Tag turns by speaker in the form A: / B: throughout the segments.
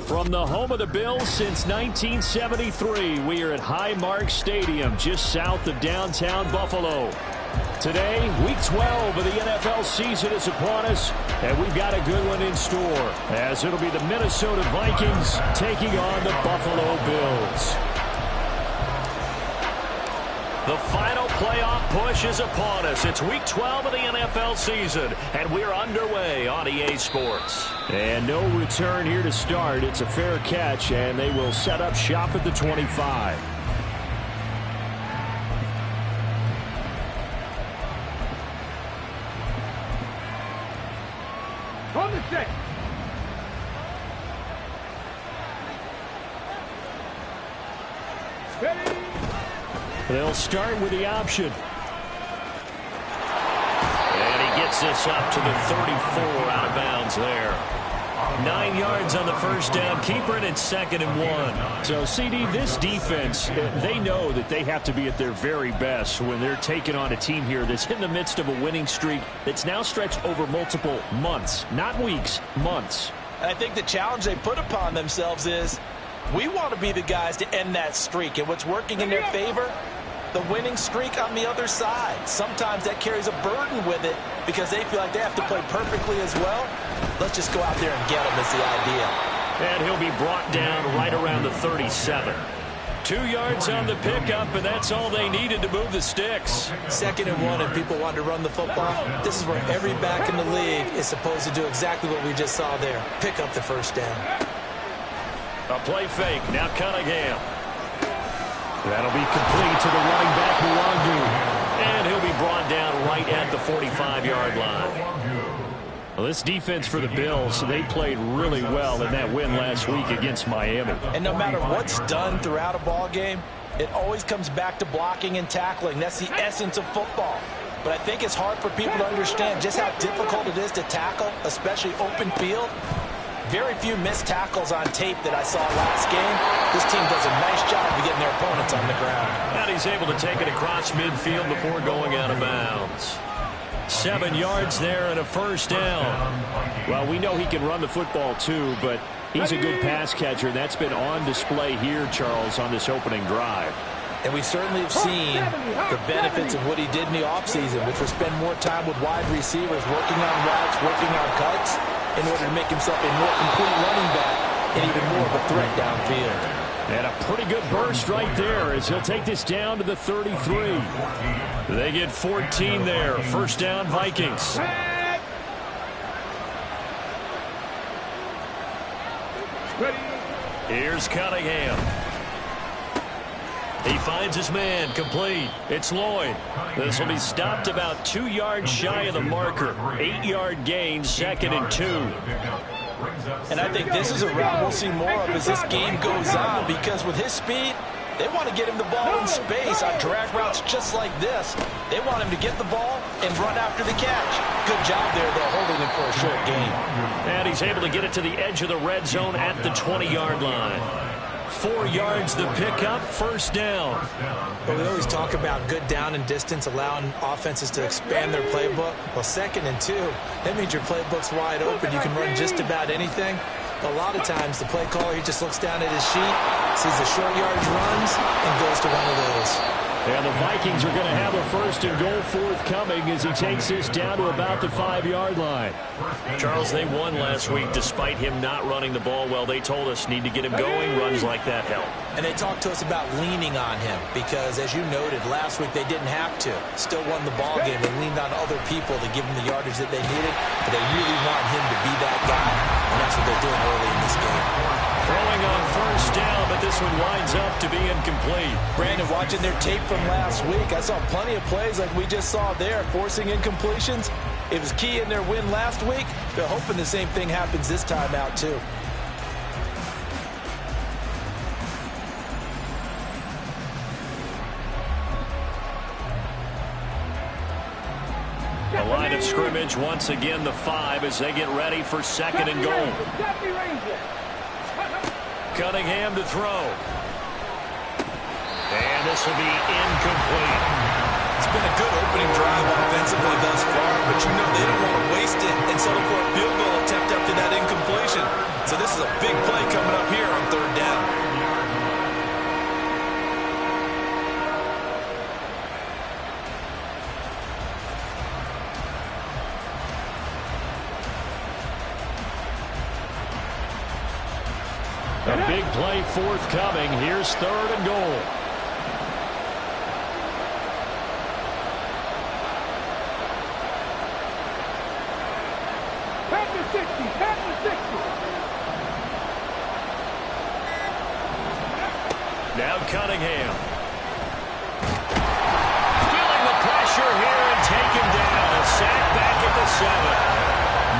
A: From the home of the Bills since 1973, we are at Highmark Stadium, just south of downtown Buffalo. Today, Week 12 of the NFL season is upon us, and we've got a good one in store, as it'll be the Minnesota Vikings taking on the Buffalo Bills. The final playoff push is upon us. It's Week 12 of the NFL season, and we're underway on EA Sports. And no return here to start. It's a fair catch, and they will set up shop at the 25.
B: On the stick. Ready.
A: They'll start with the option. And he gets this up to the 34 out of bounds there. 9 yards on the first down. Keeper, and it's 2nd and 1. So, CD, this defense, they know that they have to be at their very best when they're taking on a team here that's in the midst of a winning streak that's now stretched over multiple months, not weeks, months.
C: I think the challenge they put upon themselves is we want to be the guys to end that streak. And what's working in their favor? The winning streak on the other side. Sometimes that carries a burden with it because they feel like they have to play perfectly as well. Let's just go out there and get them is the idea.
A: And he'll be brought down right around the 37. 2 yards on the pickup, and that's all they needed to move the sticks.
C: 2nd and 1, and people want to run the football. This is where every back in the league is supposed to do exactly what we just saw there. Pick up the first down.
A: A play fake. Now Cunningham. That'll be complete to the running back, Mwangu. And he'll be brought down right at the 45-yard line. Well, this defense for the Bills, they played really well in that win last week against Miami.
C: And no matter what's done throughout a ball game, it always comes back to blocking and tackling. That's the essence of football. But I think it's hard for people to understand just how difficult it is to tackle, especially open field. Very few missed tackles on tape that I saw last game. This team does a nice job of getting their opponents on the ground.
A: And he's able to take it across midfield before going out of bounds. 7 yards there and a first down. Well, we know he can run the football too, but he's a good pass catcher. That's been on display here, Charles, on this opening drive.
C: And we certainly have seen the benefits of what he did in the offseason, which was spend more time with wide receivers, working on routes, working on cuts, in order to make himself a more complete running back and even more of a threat downfield.
A: And a pretty good burst right there as he'll take this down to the 33. They get 14 there. First down, Vikings. Here's Cunningham. He finds his man, complete. It's Lloyd. This will be stopped about 2 yards shy of the marker. 8-yard gain, 2nd and 2.
C: And I think this is a route we'll see more of as this game goes on, because with his speed, they want to get him the ball in space on drag routes just like this. They want him to get the ball and run after the catch. Good job there, though, holding him for a short gain.
A: And he's able to get it to the edge of the red zone at the 20-yard line. 4 yards the pickup, first down.
C: Well, we always talk about good down and distance, allowing offenses to expand their playbook. Well, 2nd and 2, that means your playbook's wide open. You can run just about anything. A lot of times, the play caller, he just looks down at his sheet, sees the short yardage runs, and goes to one of those.
A: And the Vikings are going to have a first and goal forthcoming as he takes this down to about the 5-yard line. Charles, they won last week despite him not running the ball well. They told us need to get him going. Runs like that help.
C: And they talked to us about leaning on him because, as you noted, last week they didn't have to. Still won the ball game. They leaned on other people to give him the yardage that they needed, but they really want him to be that guy, and that's what they're doing early in this game.
A: Throwing on first down, but this one winds up to be incomplete.
C: Brandon, watching their tape from last week, I saw plenty of plays like we just saw there, forcing incompletions. It was key in their win last week. They're hoping the same thing happens this time out, too.
A: The line of scrimmage, once again, the 5 as they get ready for 2nd and goal. Cunningham to throw. And this will be incomplete.
C: It's been a good opening drive offensively thus far, but you know they don't want to waste it and settle for a field goal attempt
A: A big play forthcoming. Here's 3rd and goal. Now Cunningham. Feeling the pressure here and taken down. A sack back at the 7.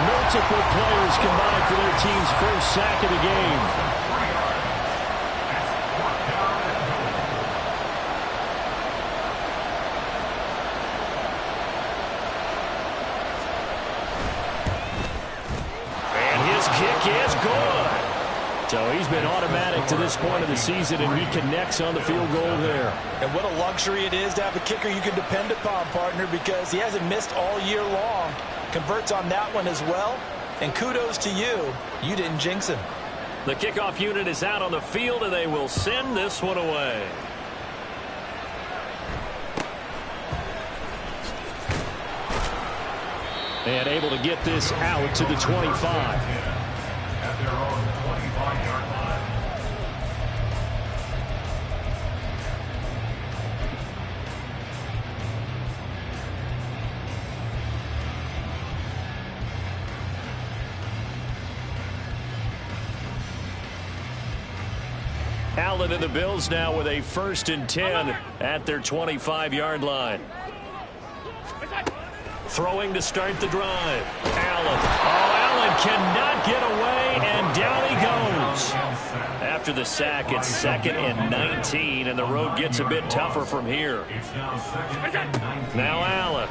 A: Multiple players combined for their team's first sack of the game. And his kick is good. So he's been automatic to this point of the season, and he connects on the field goal there.
C: And what a luxury it is to have a kicker you can depend upon, partner, because he hasn't missed all year long. Converts on that one as well. And kudos to you. You didn't jinx him.
A: The kickoff unit is out on the field, and they will send this one away. And able to get this out to the 25. At their own 25-yard line. Allen and the Bills now with a 1st and 10 at their 25-yard line. Throwing to start the drive. Allen. Oh, Allen cannot get away, and down he goes. After the sack, it's 2nd and 19, and the road gets a bit tougher from here. Now Allen.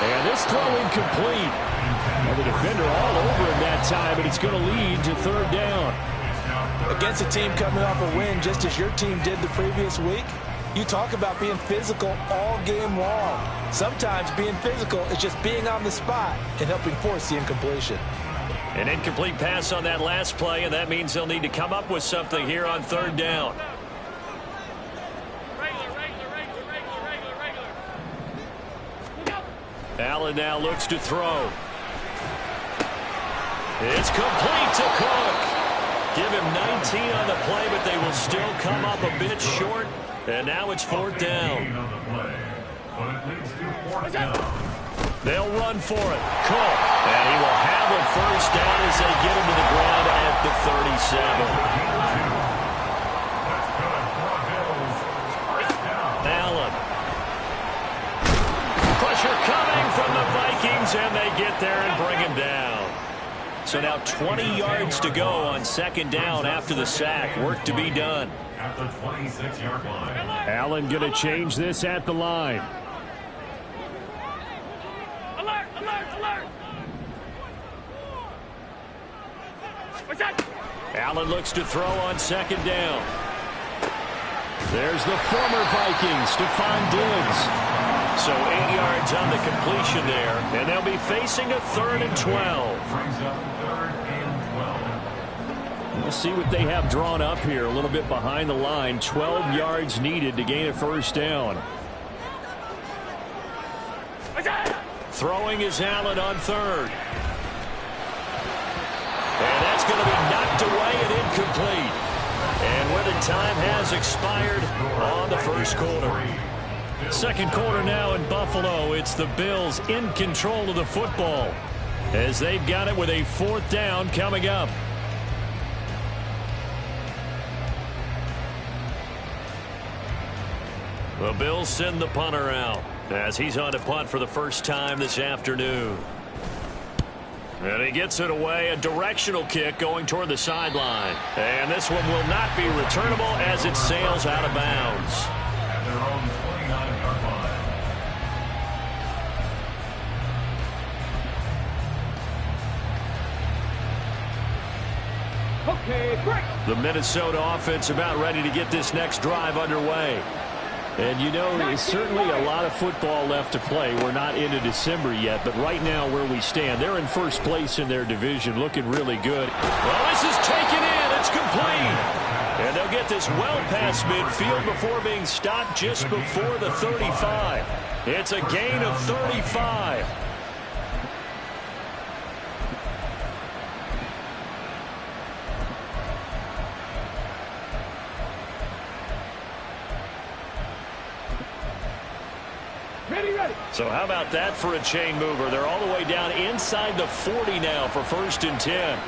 A: And this throw incomplete. And the defender all over him that time, and it's going to lead to 3rd down.
C: Against a team coming off a win just as your team did the previous week, you talk about being physical all game long. Sometimes being physical is just being on the spot and helping force the incompletion.
A: An incomplete pass on that last play, and that means they'll need to come up with something here on 3rd down. Allen now looks to throw. It's complete to Cook. Give him 19 on the play, but they will still come up a bit short. And now it's 4th down. They'll run for it. Cook. And he will have a 1st down as they get him to the ground at the 37. Allen. Pressure coming from the Vikings, and they get there and bring him down. So now 20 yards to go on 2nd down after the sack. Work to be done. At the 26-yard line. Allen going to change this at the line.
B: Alert, alert, alert. What's that?
A: Allen looks to throw on 2nd down. There's the former Vikings, Stephon Diggs. So 8 yards on the completion there, and they'll be facing a 3rd and 12. We'll see what they have drawn up here a little bit behind the line. 12 yards needed to gain a 1st down. Throwing is Allen on 3rd. And that's going to be knocked away and incomplete. And where the time has expired on the 1st quarter. 2nd quarter now in Buffalo. It's the Bills in control of the football as they've got it with a 4th down coming up. The Bills send the punter out as he's on to punt for the first time this afternoon. And he gets it away, a directional kick going toward the sideline. And this one will not be returnable as it sails out of bounds. At their own 29-yard line. Okay, break. The Minnesota offense about ready to get this next drive underway. And, you know, there's certainly a lot of football left to play. We're not into December yet, but right now where we stand, they're in 1st place in their division, looking really good. Well, this is taken in. It's complete. And they'll get this well past midfield before being stopped just before the 35. It's a gain of 35. So how about that for a chain mover? They're all the way down inside the 40 now for 1st and 10.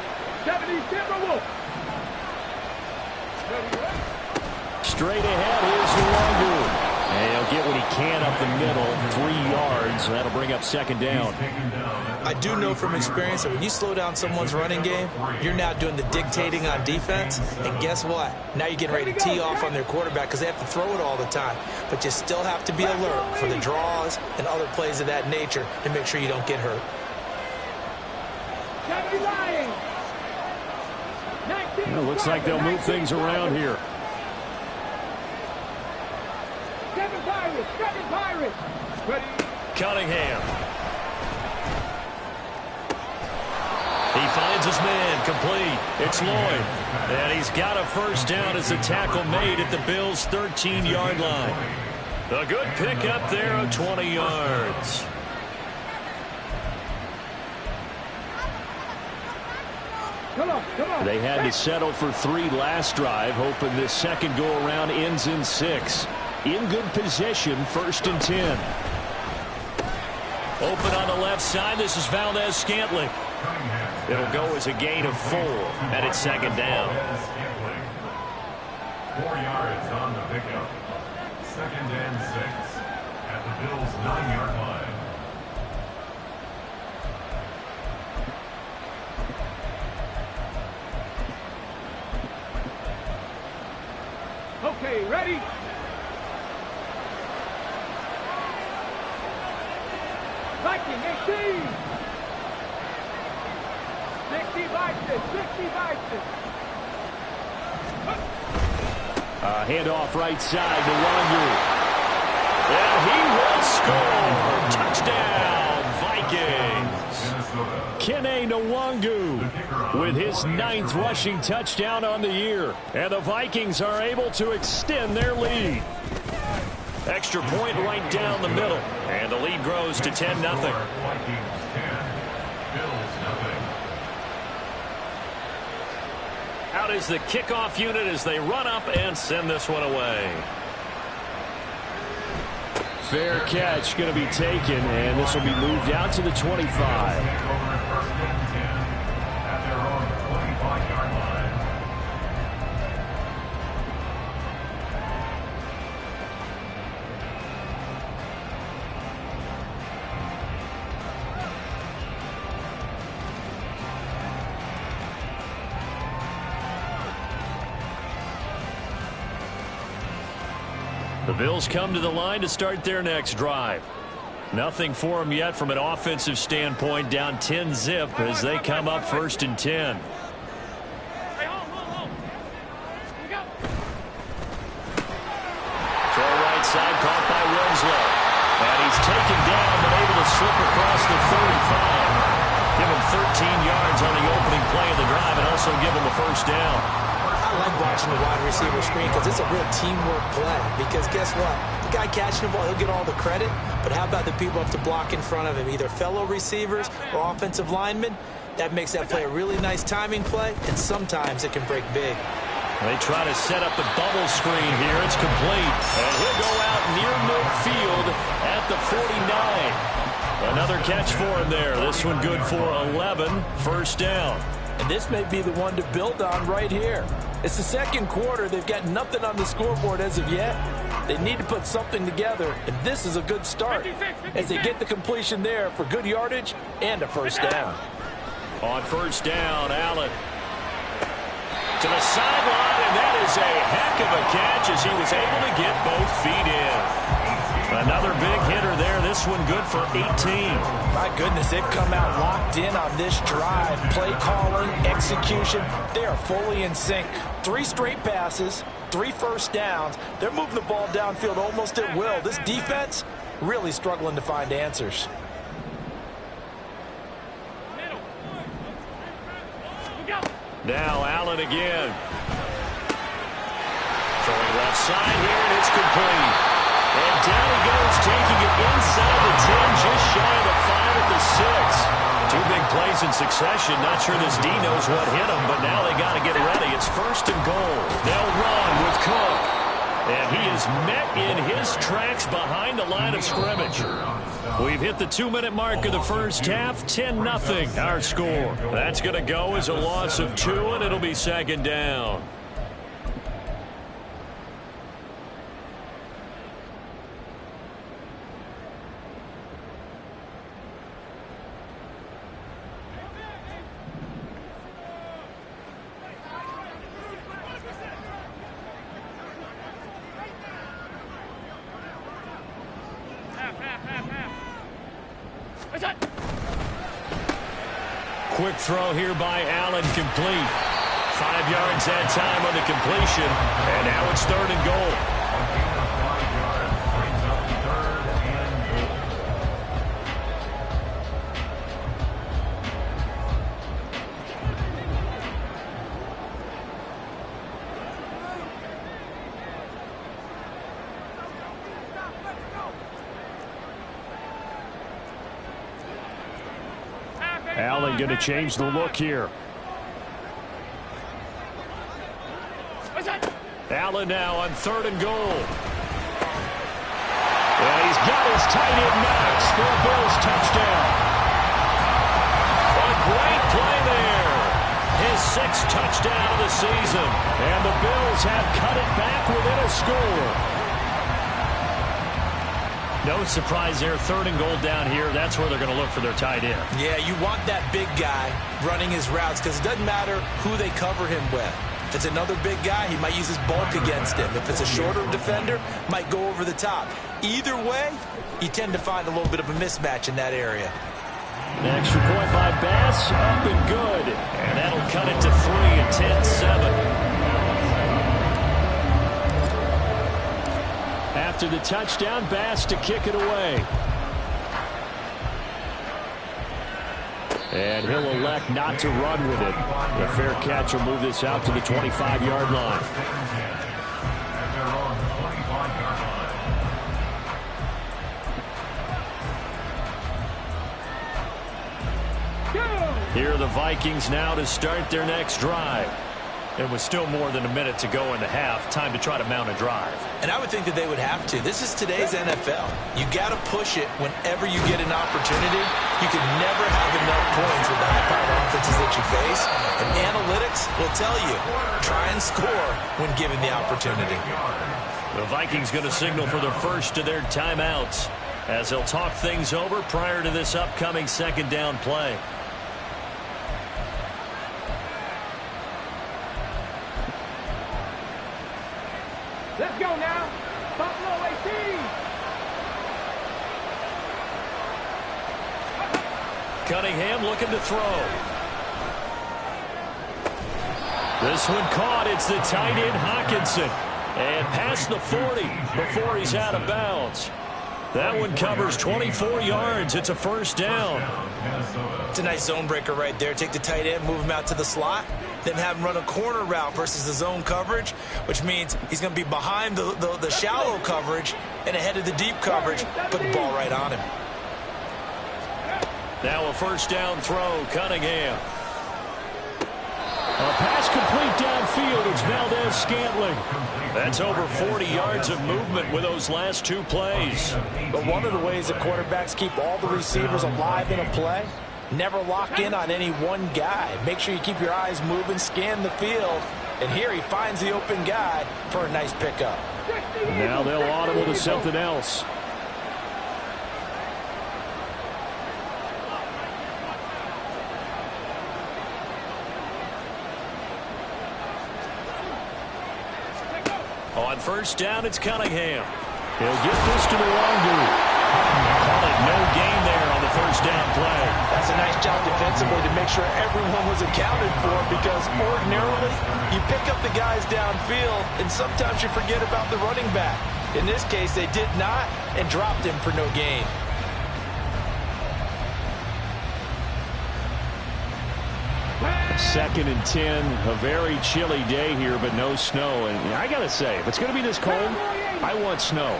A: Straight ahead, here's Nwangu. And he'll get what he can up the middle, 3 yards. That'll bring up 2nd down.
C: I do know from experience that when you slow down someone's running game, you're now doing the dictating on defense. And guess what? Now you're getting ready to tee off on their quarterback because they have to throw it all the time. But you still have to be alert for the draws and other plays of that nature to make sure you don't get hurt.
A: It looks like they'll move things around here. Cunningham. He finds his man, complete. It's Lloyd. And he's got a 1st down as the tackle made at the Bills' 13-yard line. A good pickup there of 20 yards. They had to settle for 3 last drive, hoping this second go-around ends in 6. In good position, 1st and 10. Open on the left side. This is Valdez-Scantling. It'll go as a gain of 4, and it's 2nd down.
D: 4 yards on the pickup. 2nd and 6 at the Bills' 9-yard line.
B: Okay, ready? Viking 18. 60 Vikings. 60 Vikings.
A: Handoff right side to Nwangu. And he will score. Touchdown, Vikings. Kene Nwangu with his 9th rushing touchdown on the year. And the Vikings are able to extend their lead. Extra point right down the middle. And the lead grows to 10-0. Out is the kickoff unit as they run up and send this one away. Fair catch going to be taken, and this will be moved out to the 25. The Bills come to the line to start their next drive. Nothing for them yet from an offensive standpoint, down 10-zip as they come up 1st and 10. Throw right side, caught by Winslow. And he's taken down, but able to slip across the 35. Give him 13 yards on the opening play of the drive and also give him a 1st down.
C: I like watching the wide receiver screen because it's a real teamwork play. Because guess what? The guy catching the ball, he'll get all the credit. But how about the people up to block in front of him, either fellow receivers or offensive linemen? That makes that play a really nice timing play, and sometimes it can break big.
A: They try to set up the bubble screen here. It's complete. And he'll go out near midfield at the 49. Another catch for him there. This one good for 11. 1st down.
C: And this may be the one to build on right here. It's the second quarter. They've got nothing on the scoreboard as of yet. They need to put something together, and this is a good start as they get the completion there for good yardage and a 1st down.
A: On 1st down, Allen to the sideline, and that is a heck of a catch as he was able to get both feet in. Another big hitter there. This one good for 18.
C: My goodness, they've come out locked in on this drive. Play calling, execution, they are fully in sync. 3 straight passes, 3 1st downs. They're moving the ball downfield almost at will. This defense really struggling to find answers.
A: Now Allen again. Throwing left side here, and it's complete. And down he goes, taking it inside the 10, just shy of the 5 at the 6. 2 big plays in succession. Not sure this D knows what hit him, but now they got to get ready. It's 1st and goal. They'll run with Cook. And he is met in his tracks behind the line of scrimmage. We've hit the 2-minute mark of the first half. 10-0 our score. That's going to go as a loss of 2, and it'll be second down. Quick throw here by Allen, complete. 5 yards that time on the completion, and now it's 3rd and goal. Allen going to change the look here. Allen now on 3rd and goal. And he's got his tight end Knox for a Bills touchdown. A great play there. His 6th touchdown of the season. And the Bills have cut it back within a score. No surprise there, 3rd and goal down here. That's where they're going to look for their tight end.
C: Yeah, you want that big guy running his routes because it doesn't matter who they cover him with. If it's another big guy, he might use his bulk against him. If it's a shorter defender, might go over the top. Either way, you tend to find a little bit of a mismatch in that area.
A: An extra point by Bass, up and good. And that'll cut it to 3 at 10-7. After the touchdown, Bass to kick it away. And he'll elect not to run with it. The fair catch will move this out to the 25-yard line. Here are the Vikings now to start their next drive. It was still more than a minute to go in the half. Time to try to mount a drive.
C: And I would think that they would have to. This is today's NFL. You got to push it whenever you get an opportunity. You can never have enough points with the high-powered offenses that you face. And analytics will tell you, try and score when given the opportunity.
A: The Vikings going to signal for the first of their timeouts as they'll talk things over prior to this upcoming 2nd down play.
B: Let's go now. Buffalo 18.
A: Cunningham looking to throw. This one caught. It's the tight end Hawkinson. And past the 40 before he's out of bounds. That one covers 24 yards. It's a 1st down.
C: It's a nice zone breaker right there. Take the tight end, move him out to the slot, then have him run a corner route versus the zone coverage, which means he's going to be behind the shallow coverage and ahead of the deep coverage. Put the ball right on him.
A: Now a 1st down throw, Cunningham. A pass complete downfield. It's Valdez-Scantling. That's over 40 yards of movement with those last 2 plays.
C: But one of the ways that quarterbacks keep all the receivers alive in a play, never lock in on any one guy. Make sure you keep your eyes moving, scan the field. And here he finds the open guy for a nice pickup.
A: Now they'll audible to something else. On 1st down, it's Cunningham. He'll get this to the wrong group. Call it no gain there on the 1st down play.
C: That's a nice job defensively to make sure everyone was accounted for, because ordinarily you pick up the guys downfield and sometimes you forget about the running back. In this case, they did not and dropped him for no gain.
A: Second and 10, a very chilly day here, but no snow. And I got to say, if it's going to be this cold, I want snow.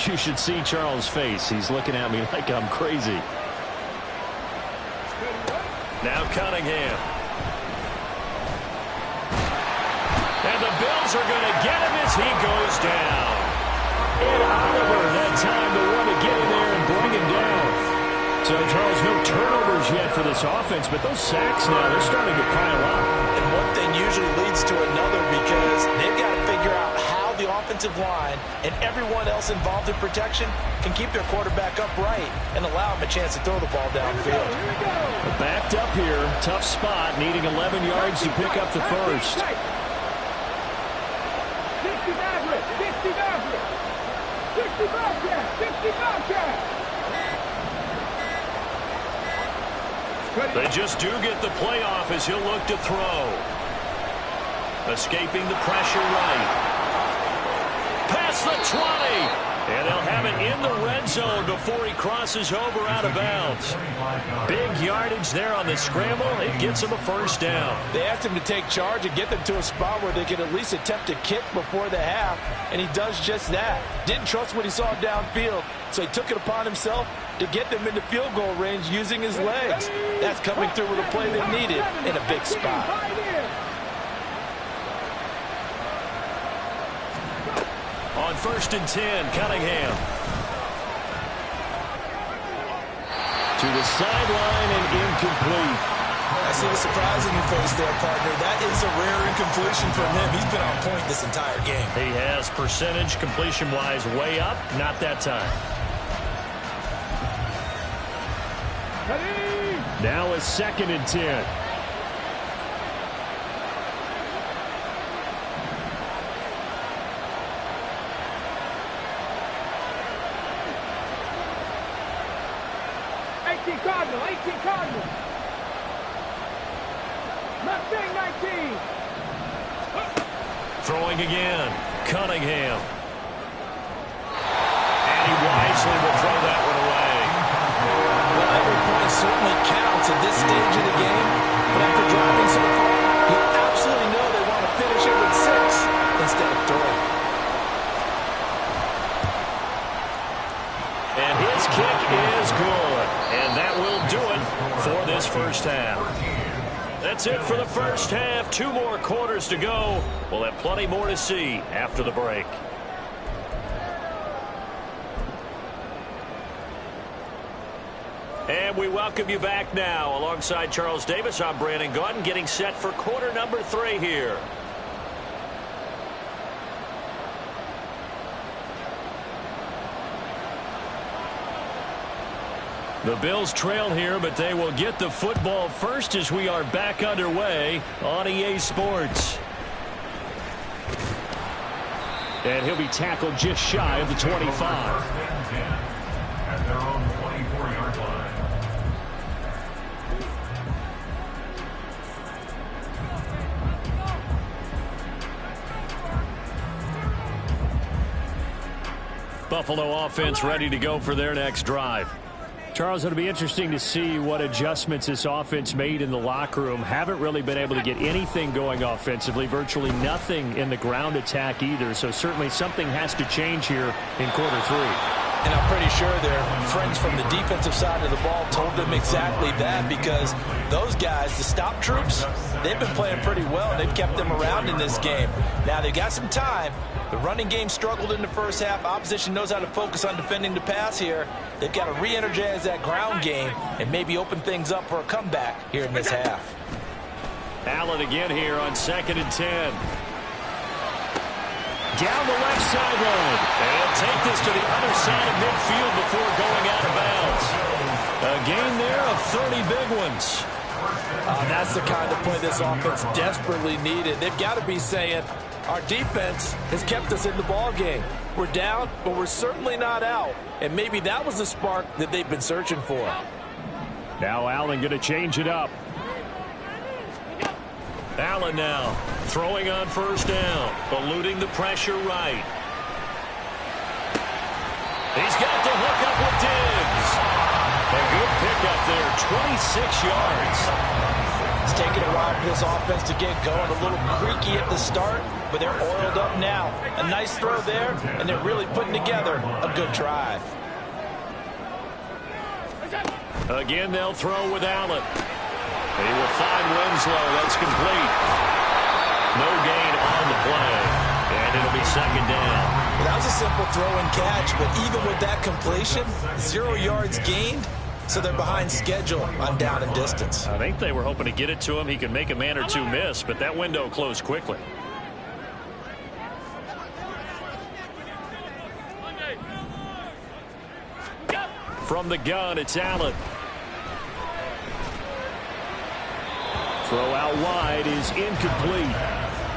A: You should see Charles' face. He's looking at me like I'm crazy. Now Cunningham. And the Bills are going to get him as he goes down. And Oliver, that time the one to get in there and bring him down. So, Charles, no turnovers yet for this offense, but those sacks now, they're starting to pile up.
C: And one thing usually leads to another because they've got to figure out how the offensive line and everyone else involved in protection can keep their quarterback upright and allow him a chance to throw the ball downfield.
A: Backed up here, tough spot, needing 11 yards to pick up the first.
B: 60
A: They just do get the playoff as he'll look to throw. Escaping the pressure right. Past the 20. And they'll have it in the red zone before he crosses over out of bounds. Big yardage there on the scramble. It gets him a first down.
C: They asked him to take charge and get them to a spot where they could at least attempt a kick before the half, and he does just that. Didn't trust what he saw downfield, so he took it upon himself to get them into field goal range using his legs. That's coming through with a play they needed in a big spot.
A: On 1st and 10, Cunningham. To the sideline and incomplete.
C: I see the surprise in your face there, partner. That is a rare incompletion from him. He's been on point this entire game.
A: He has percentage completion-wise way up. Not that time. Now a 2nd and 10.
B: Cardinal, 18 Cardinal. Mustang 19.
A: Throwing again. Cunningham. And he wisely will throw that one away.
C: Well, every point certainly counts at this stage of the game. But after driving so far, you absolutely know they want to finish it with 6 instead of 3.
A: And his kick is good. And that will do it for this first half. That's it for the first half. 2 more quarters to go. We'll have plenty more to see after the break. And we welcome you back now. Alongside Charles Davis, I'm Brandon Gaudin, getting set for quarter number 3 here. The Bills trail here, but they will get the football first as we are back underway on EA Sports. And he'll be tackled just shy of the 25.
D: At their own 24-yard line.
A: Buffalo offense ready to go for their next drive. Charles, it'll be interesting to see what adjustments this offense made in the locker room. Haven't really been able to get anything going offensively, virtually nothing in the ground attack either. So certainly something has to change here in quarter 3.
C: And I'm pretty sure their friends from the defensive side of the ball told them exactly that, because those guys, the stop troops, they've been playing pretty well, and they've kept them around in this game. Now, they've got some time. The running game struggled in the first half. Opposition knows how to focus on defending the pass here. They've got to re-energize that ground game and maybe open things up for a comeback here in this half.
A: Allen again here on 2nd and 10. Down the left sideline. And take this to the other side of midfield before going out of bounds. A gain there of 30 big ones.
C: That's the kind of play this offense desperately needed. They've got to be saying, our defense has kept us in the ball game. We're down, but we're certainly not out. And maybe that was the spark that they've been searching for.
A: Now Allen going to change it up. Allen now throwing on 1st down, eluding the pressure right. He's got the hook up with Diggs. A good pickup there, 26 yards.
C: It's taken a while for this offense to get going. A little creaky at the start, but they're oiled up now. A nice throw there, and they're really putting together a good drive.
A: Again, they'll throw with Allen. He will find Winslow. That's complete. No gain on the second down.
C: Well, that was a simple throw and catch, but even with that completion, 0 yards gained, so they're behind schedule on down and distance.
A: I think they were hoping to get it to him. He could make a man or two miss, but that window closed quickly. From the gun, it's Allen. Throw out wide is incomplete.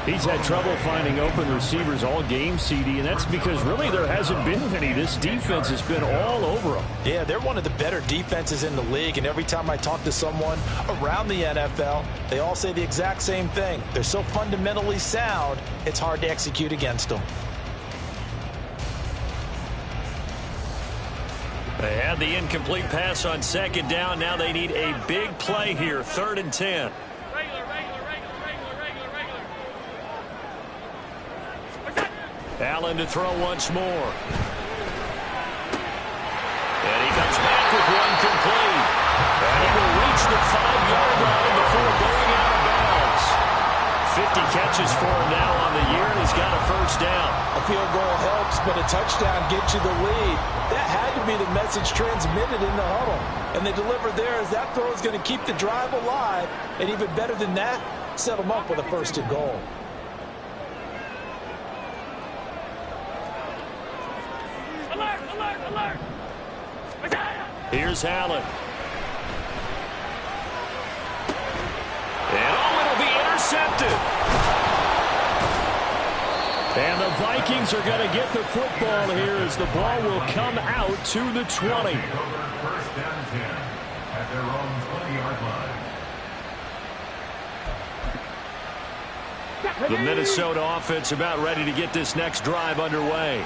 A: He's had trouble finding open receivers all game, CD, and that's because really there hasn't been any. This defense has been all over them.
C: Yeah, they're one of the better defenses in the league, and every time I talk to someone around the NFL, they all say the exact same thing. They're so fundamentally sound, it's hard to execute against them.
A: They had the incomplete pass on second down. Now they need a big play here, 3rd and 10. Allen to throw once more. And he comes back with one complete. And he will reach the 5-yard line before going out of bounds. 50 catches for him now on the year, and he's got a first down.
C: A field goal helps, but a touchdown gets you the lead. That had to be the message transmitted in the huddle. And they delivered there as that throw is going to keep the drive alive. And even better than that, set them up with a 1st and goal.
A: Here's Allen. And it'll be intercepted. And the Vikings are going to get the football here as the ball will come out to the 20.
D: 1st down 10 at their own 20-yard line.
A: The Minnesota offense about ready to get this next drive underway.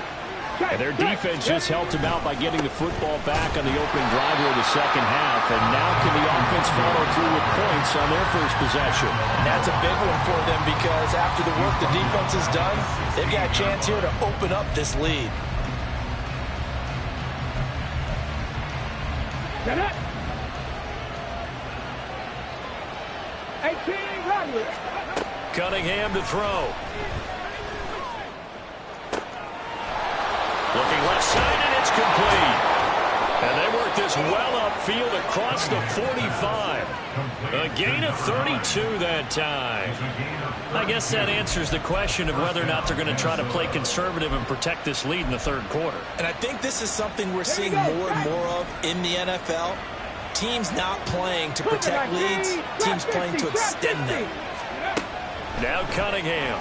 A: And their defense just helped them out by getting the football back on the opening drive here in the second half. And now can the offense follow through with points on their first possession?
C: And that's a big one for them because after the work the defense has done, they've got a chance here to open up this lead.
B: Get it. 18 Rodgers.
A: Cunningham to throw. Looking left side, and it's complete. And they work this well upfield across the 45. A gain of 32 that time. I guess that answers the question of whether or not they're going to try to play conservative and protect this lead in the 3rd quarter.
C: And I think this is something we're seeing more and more of in the NFL. Teams not playing to protect leads, teams playing to extend them.
A: Now Cunningham.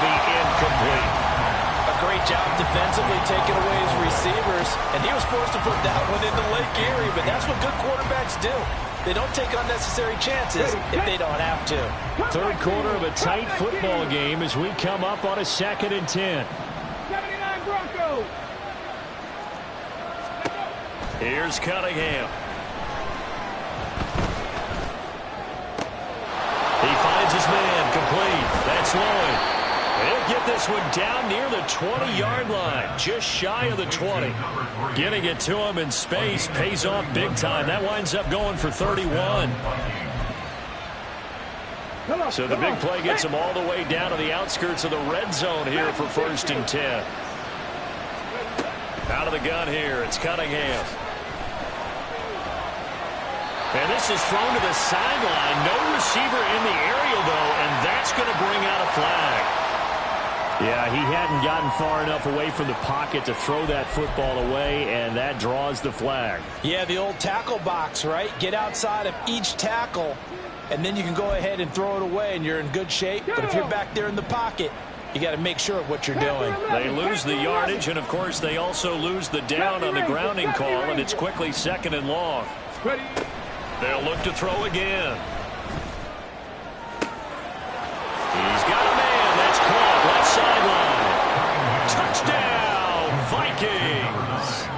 A: Incomplete.
C: A great job defensively taking away his receivers, and he was forced to put that one into Lake Erie, but that's what good quarterbacks do. They don't take unnecessary chances if they don't have to.
A: 3rd quarter of a tight football game as we come up on a 2nd and 10.
B: 79 Broncos.
A: Here's Cunningham. He finds his man complete. That's Lloyd. They'll get this one down near the 20-yard line, just shy of the 20. Getting it to him in space pays off big time. That winds up going for 31. So the big play gets him all the way down to the outskirts of the red zone here for 1st and 10. Out of the gun here, it's Cunningham. And this is thrown to the sideline. No receiver in the area, though, and that's going to bring out a flag. Yeah, he hadn't gotten far enough away from the pocket to throw that football away, and that draws the flag.
C: Yeah, the old tackle box, right? Get outside of each tackle, and then you can go ahead and throw it away, and you're in good shape. But if you're back there in the pocket, you got to make sure of what you're doing.
A: They lose the yardage, and, of course, they also lose the down on the grounding call, and it's quickly 2nd and long. They'll look to throw again. He's got a man. That's caught. Left sideline. Touchdown, Vikings.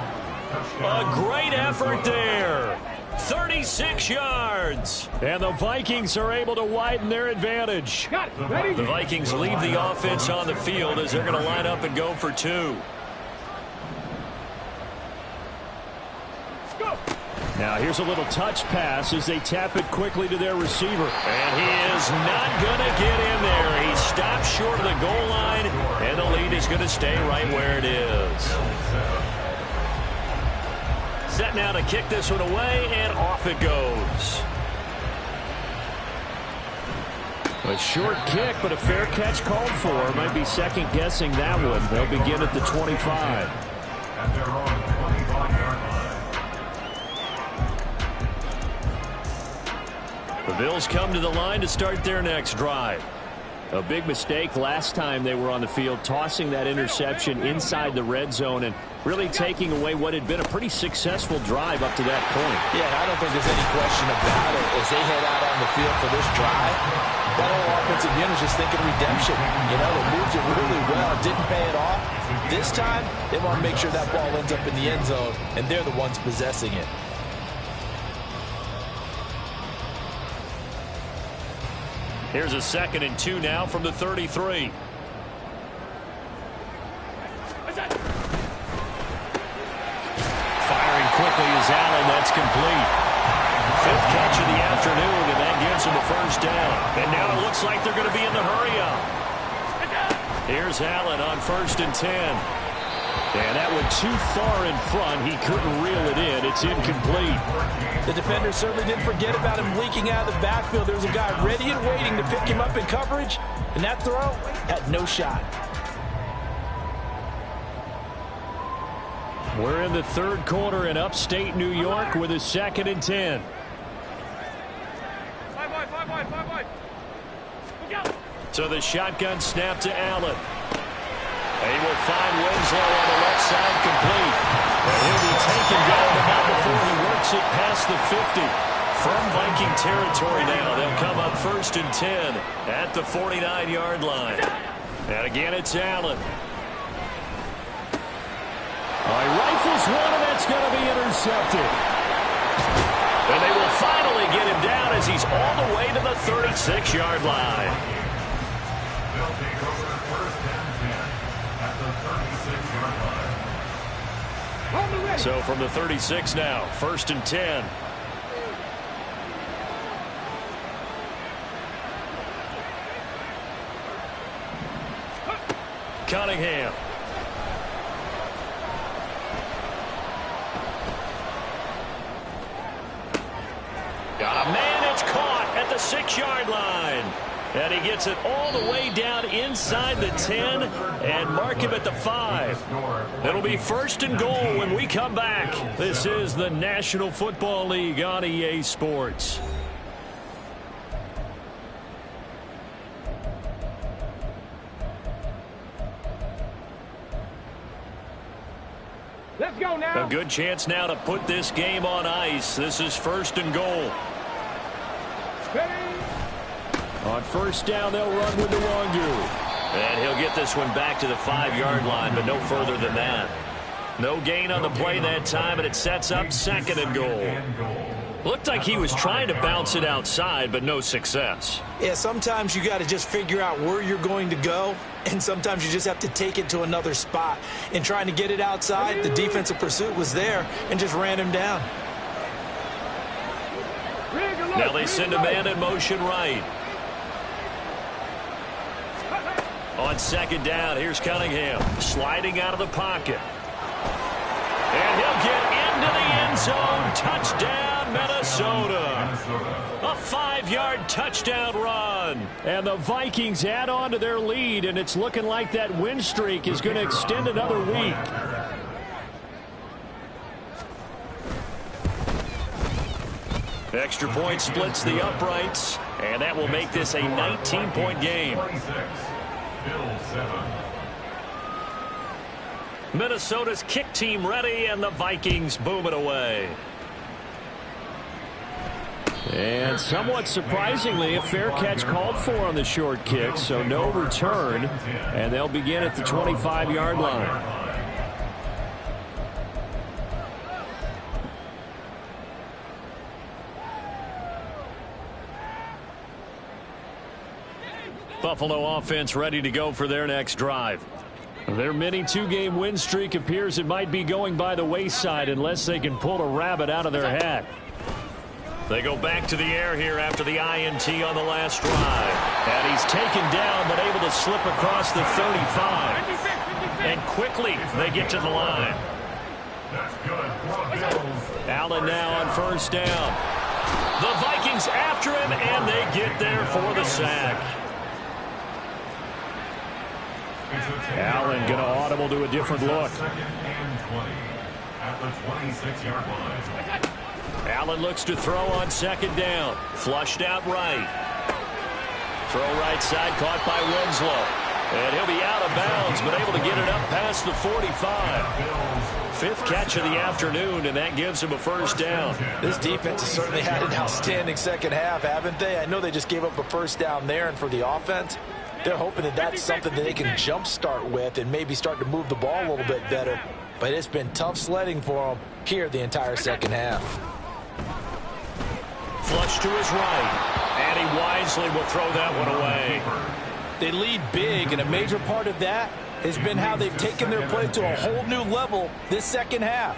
A: A great effort there. 36 yards. And the Vikings are able to widen their advantage. The Vikings leave the offense on the field as they're going to line up and go for 2. Now here's a little touch pass as they tap it quickly to their receiver. And he is not going to get in there. He stops short of the goal line, and the lead is going to stay right where it is. Set now to kick this one away, and off it goes. A short kick, but a fair catch called for. Might be second-guessing that one. They'll begin at the 25.
D: At their own 25-yard line.
A: The Bills come to the line to start their next drive. A big mistake last time they were on the field, tossing that interception inside the red zone and really taking away what had been a pretty successful drive up to that point.
C: Yeah, and I don't think there's any question about it. As they head out on the field for this drive, that whole offensive unit is just thinking redemption. You know, they moved it really well, didn't pay it off. This time, they want to make sure that ball ends up in the end zone, and they're the ones possessing it.
A: Here's a 2nd and 2 now from the 33. Firing quickly is Allen. That's complete. 5th catch of the afternoon, and that gives him a first down. And now it looks like they're going to be in the hurry-up. Here's Allen on 1st and 10. And that went too far in front. He couldn't reel it in. It's incomplete.
C: The defender certainly didn't forget about him leaking out of the backfield. There's a guy ready and waiting to pick him up in coverage, and that throw had no shot.
A: We're in the 3rd quarter in upstate New York with a 2nd and 10. So the shotgun snap to Allen. He will find Winslow on the left side, complete. And he'll be taken down, but not before he works it past the 50. From Viking territory now, they'll come up 1st and 10 at the 49-yard line. And again, it's Allen. He rifles one, and that's going to be intercepted. And they will finally get him down as he's all the way to the 36-yard line.
D: They'll take over the 1st and 10 at the 36-yard line.
A: So from the 36 now, 1st and 10. Cunningham. Got a man, it's caught at the 6-yard line. And he gets it all the way down inside the 10 and mark him at the 5. It'll be 1st and goal when we come back. This is the National Football League on EA Sports.
B: Let's go now.
A: A good chance now to put this game on ice. This is 1st and goal. On 1st down, they'll run with the Wangu. And he'll get this one back to the 5-yard line, but no further than that. No gain on the play that time, and it sets up 2nd and goal. Looked like he was trying to bounce it outside, but no success.
C: Yeah, sometimes you got to just figure out where you're going to go, and sometimes you just have to take it to another spot. In trying to get it outside, the defensive pursuit was there and just ran him down.
A: Now they send a man in motion right. On 2nd down, here's Cunningham sliding out of the pocket. And he'll get into the end zone. Touchdown, Minnesota. A 5-yard touchdown run. And the Vikings add on to their lead, and it's looking like that win streak is going to extend another week. Extra point splits the uprights, and that will make this a 19-point game. Minnesota's kick team ready, and the Vikings boom it away. And somewhat surprisingly, a fair catch called for on the short kick, so no return, and they'll begin at the 25-yard line. Buffalo offense ready to go for their next drive. Their mini two-game win streak appears it might be going by the wayside unless they can pull a rabbit out of their hat. They go back to the air here after the INT on the last drive. And he's taken down but able to slip across the 35. And quickly they get to the line.
D: That's good.
A: Allen now on first down. The Vikings after him, and they get there for the sack. Allen going to audible to a different look.
D: Second and 20 at the 26-yard line.
A: Allen looks to throw on second down. Flushed out right. Throw right side caught by Winslow. And he'll be out of bounds, but able to get it up past the 45. Fifth catch of the afternoon, and that gives him a first down.
C: This defense has certainly had an outstanding second half, haven't they? I know they just gave up a first down there, and for the offense, they're hoping that that's something that they can jumpstart with and maybe start to move the ball a little bit better. But it's been tough sledding for them here the entire second half.
A: Flush to his right, and he wisely will throw that one away.
C: They lead big, and a major part of that has been how they've taken their play to a whole new level this second half.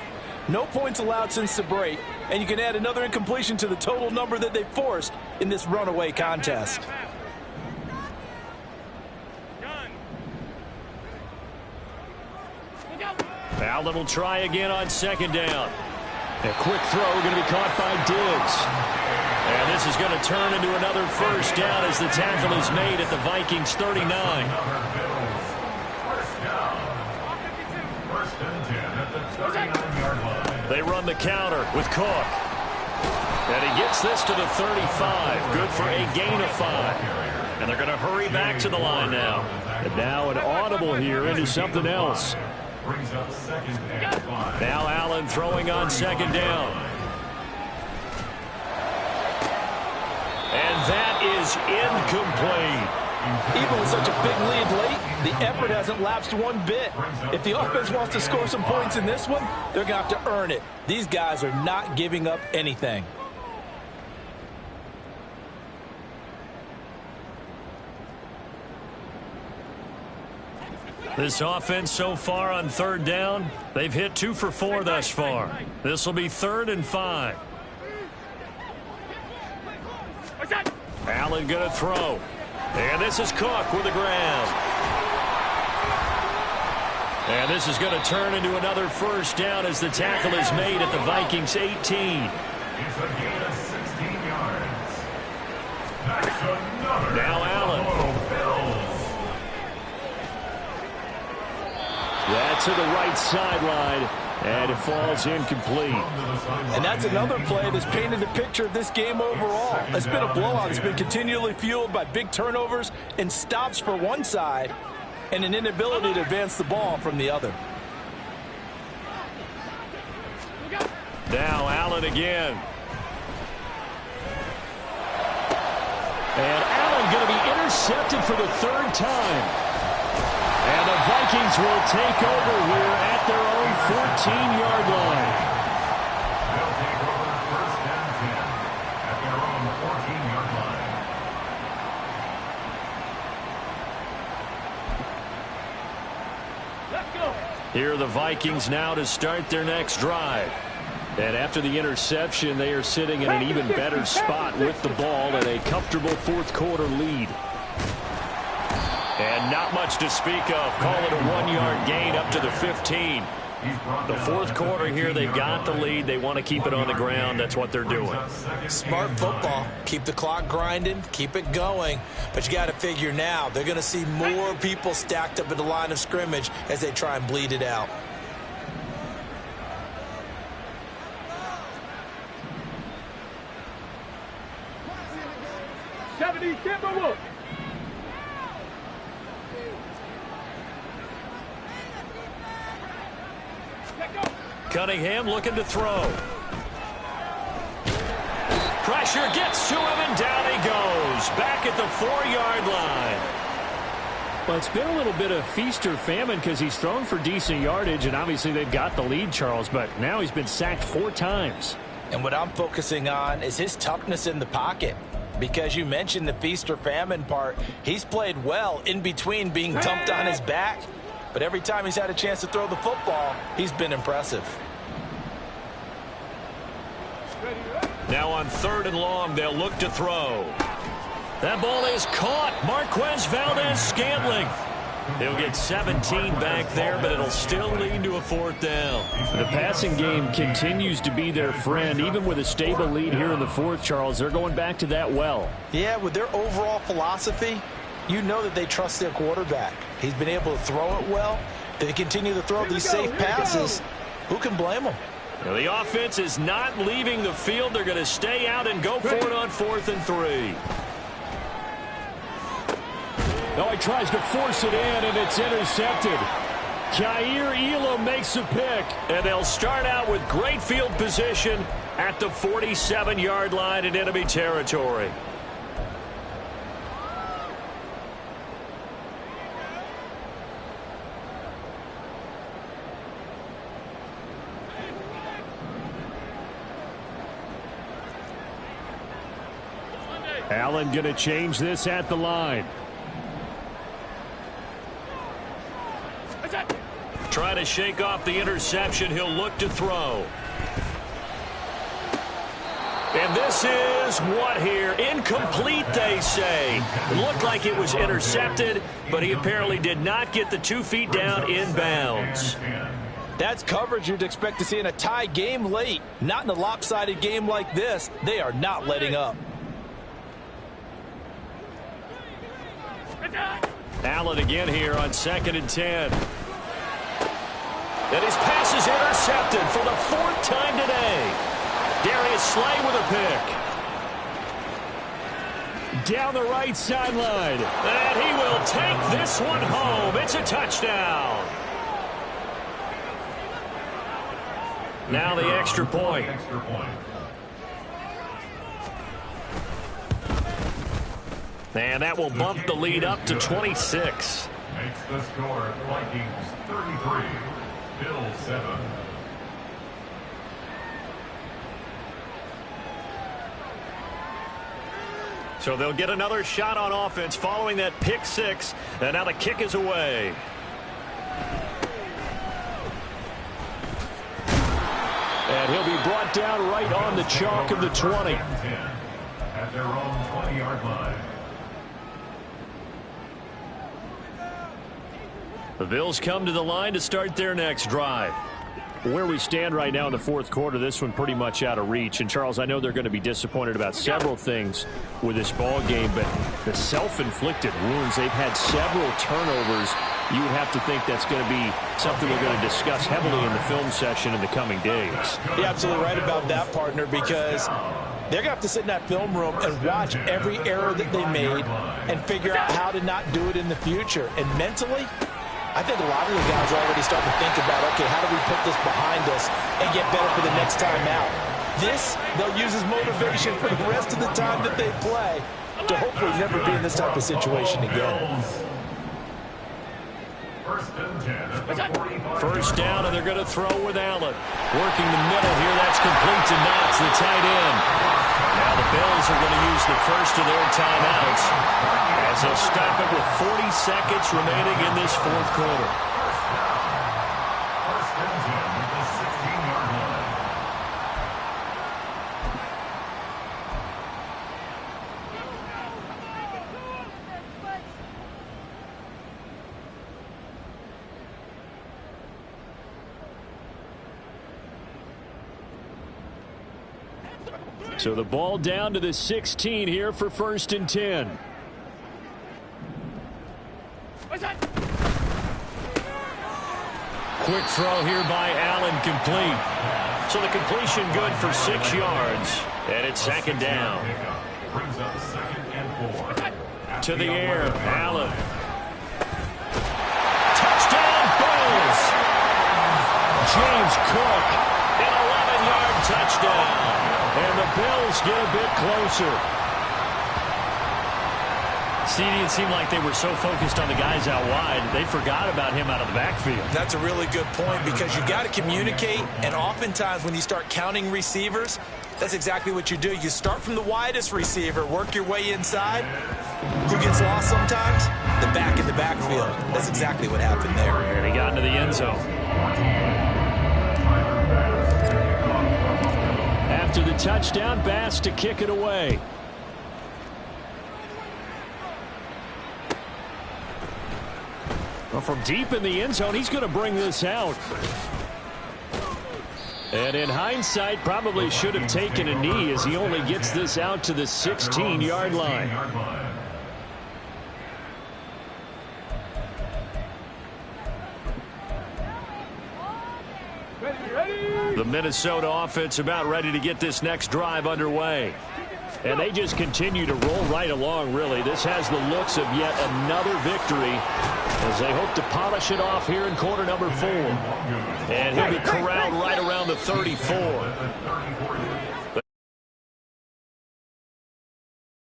C: No points allowed since the break, and you can add another incompletion to the total number that they forced in this runaway contest.
A: Allen will try again on second down. A quick throw going to be caught by Diggs. And this is going to turn into another first down as the tackle is made at the Vikings 39. They run the counter with Cook. And he gets this to the 35. Good for a gain of 5. And they're going to hurry back to the line now. And now an audible here into something else. Now Allen throwing on second down. And that is incomplete.
C: Even with such a big lead late, the effort hasn't lapsed one bit. If the offense wants to score some points in this one, they're going to have to earn it. These guys are not giving up anything.
A: This offense so far on third down, they've hit 2 for 4 thus far. This will be 3rd and 5. Allen going to throw. And this is Cook with the ground. And this is going to turn into another first down as the tackle is made at the Vikings 18.
D: It's a gain of 16 yards. That's another.
A: Now Allen. That's to the right sideline, and it falls incomplete.
C: And that's another play that's painted the picture of this game overall. It's been a blowout. It's been continually fueled by big turnovers and stops for one side and an inability to advance the ball from the other.
A: Now Allen again. And Allen going to be intercepted for the 3rd time. And the Vikings will take over here at their own 14-yard line.
D: They'll take over first and 10 at their own 14-yard line.
B: Let's go.
A: Here are the Vikings now to start their next drive. And after the interception, they are sitting in an even better spot with the ball and a comfortable 4th quarter lead. And not much to speak of. Call it a 1-yard gain up to the 15. The 4th quarter here, they've got the lead. They want to keep it on the ground. That's what they're doing.
C: Smart football. Keep the clock grinding. Keep it going. But you got to figure now, they're going to see more people stacked up at the line of scrimmage as they try and bleed it out.
B: Timberwolves.
A: Cunningham looking to throw. Pressure gets to him, and down he goes. Back at the 4-yard line. Well, it's been a little bit of feast or famine because he's thrown for decent yardage, and obviously they've got the lead, Charles, but now he's been sacked 4 times.
C: And what I'm focusing on is his toughness in the pocket. Because you mentioned the feast or famine part, he's played well in between being dumped on his back But every time he's had a chance to throw the football, he's been impressive.
A: Now on 3rd and long, they'll look to throw. That ball is caught. Marquez Valdez-Scantling. He'll get 17 back there, but it'll still lead to a 4th down.
E: The passing game continues to be their friend. Even with a stable lead here in the 4th, Charles, they're going back to that well.
C: Yeah, with their overall philosophy, you know that they trust their quarterback. He's been able to throw it well. They continue to throw these safe passes. Who can blame them?
A: Now the offense is not leaving the field. They're going to stay out and go for it on 4th and 3.
E: No, he tries to force it in, and it's intercepted. Kaiir Elam makes a pick.
A: And they'll start out with great field position at the 47-yard line in enemy territory.
E: Allen going to change this at the line.
A: Try to shake off the interception. He'll look to throw. And this is what here? Incomplete, they say. It looked like it was intercepted, but he apparently did not get the 2 feet down inbounds.
C: That's coverage you'd expect to see in a tie game late. Not in a lopsided game like this. They are not letting up.
A: Allen again here on 2nd and 10. And his pass is intercepted for the 4th time today. Darius Slay with a pick.
E: Down the right sideline.
A: And he will take this one home. It's a touchdown. Now the extra point. And that will bump the lead up to 26.
D: Makes the score Vikings 33, Bills 7.
A: So they'll get another shot on offense following that pick 6. And now the kick is away.
E: And he'll be brought down right on the chalk of the 20.
D: At their own 20-yard line.
A: The Bills come to the line to start their next drive.
E: Where we stand right now in the 4th quarter, this one pretty much out of reach. And, Charles, I know they're going to be disappointed about several things with this ball game, but the self-inflicted wounds, they've had several turnovers. You would have to think that's going to be something they're going to discuss heavily in the film session in the coming days.
C: You're absolutely right about that, partner, because they're going to have to sit in that film room and watch every error that they made and figure out how to not do it in the future. And mentally, I think a lot of the guys are already starting to think about, okay, how do we put this behind us and get better for the next time out? This, they'll use as motivation for the rest of the time that they play to hopefully never be in this type of situation again.
A: First down, and they're going to throw with Allen. Working the middle here, that's complete to Knox, the tight end. Now the Bills are going to use the first of their timeouts as they'll stop it with 40 seconds remaining in this 4th quarter.
D: First and 10 at the 16-yard line.
E: So the ball down to the 16 here for 1st and 10.
A: Quick throw here by Allen, complete. So the completion good for 6 yards. And it's 2nd down.
D: Brings up 2nd and 4.
A: To the air, Allen. Touchdown, Bills!
E: James Cook.
A: An 11-yard touchdown.
E: And the Bills get a bit closer.
A: CD, it seemed like they were so focused on the guys out wide, they forgot about him out of the backfield.
C: That's a really good point because you've got to communicate, and oftentimes when you start counting receivers, That's exactly what you do. You start from the widest receiver, work your way inside. Who gets lost sometimes? The back in the backfield. That's exactly what happened there.
E: And he got into the end zone. After the touchdown, Bass to kick it away. Well, from deep in the end zone, he's going to bring this out. And in hindsight, probably should have taken a knee as he only gets this out to the 16-yard line. The Minnesota offense about ready to get this next drive underway. And they just continue to roll right along, really. This has the looks of yet another victory as they hope to polish it off here in quarter number 4. And he'll be corralled right around the 34.